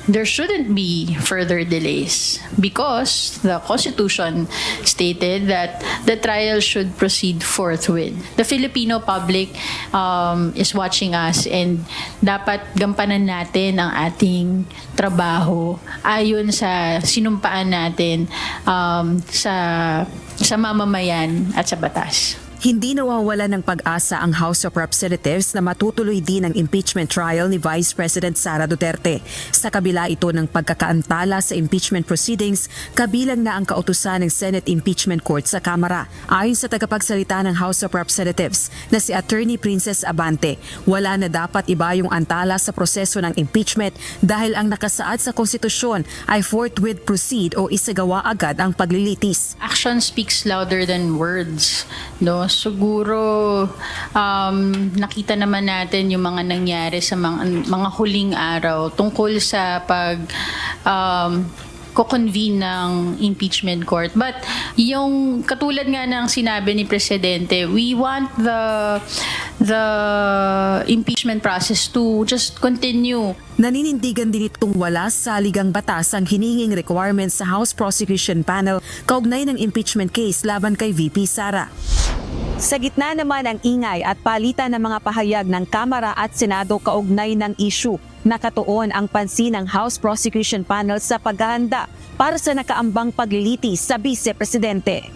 there shouldn't be further delays because the Constitution stated that the trial should proceed forthwith. The Filipino public is watching us and dapat gampanan natin ang ating trabaho ayon sa sinumpaan natin sa mamamayan at sa batas. Hindi nawawala ng pag-asa ang House of Representatives na matutuloy din ang impeachment trial ni Vice President Sara Duterte. Sa kabila ito ng pagkakaantala sa impeachment proceedings, kabilang na ang kautusan ng Senate Impeachment Court sa Kamara. Ayon sa tagapagsalita ng House of Representatives na si Attorney Princess Abante, wala na dapat iba yung antala sa proseso ng impeachment dahil ang nakasaad sa konstitusyon ay forthwith proceed o isagawa agad ang paglilitis. Action speaks louder than words, no? Siguro nakita naman natin yung mga nangyari sa mga huling araw tungkol sa ko-convene ng impeachment court. But yung katulad nga ng sinabi ni Presidente, we want the impeachment process to just continue. Naninindigan din itong wala sa ligang batas ang hininging requirements sa House Prosecution Panel kaugnay ng impeachment case laban kay VP Sara. Sa gitna naman ang ingay at palitan ng mga pahayag ng Kamara at Senado kaugnay ng issue, nakatuon ang pansin ng House Prosecution Panel sa paghahanda para sa nakaambang paglilitis sa Vice Presidente.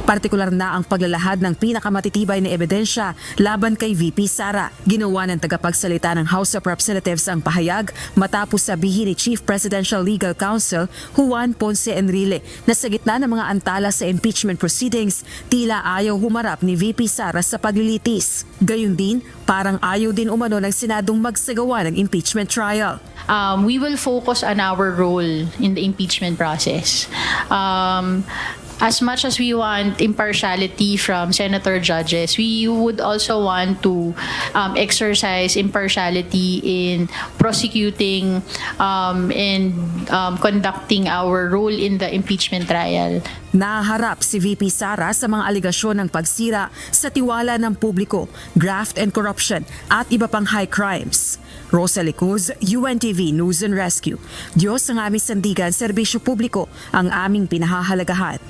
Partikular na ang paglalahad ng pinakamatitibay na ebidensya laban kay VP Sara. Ginawa ng tagapagsalita ng House of Representatives ang pahayag matapos sabihin ni Chief Presidential Legal Counsel Juan Ponce Enrile na sa gitna ng mga antala sa impeachment proceedings, tila ayaw humarap ni VP Sara sa paglilitis. Gayun din, parang ayaw din umano ng Senadong magsagawa ng impeachment trial. We will focus on our role in the impeachment process. As much as we want impartiality from senator judges, we would also want to exercise impartiality in prosecuting and conducting our role in the impeachment trial. Naharap si VP Sara sa mga aligasyon ng pagsira sa tiwala ng publiko, graft and corruption at iba pang high crimes. Rosalie Cruz, UNTV News and Rescue. Diyos ang aming sandigan, serbisyo publiko ang aming pinahahalagahan.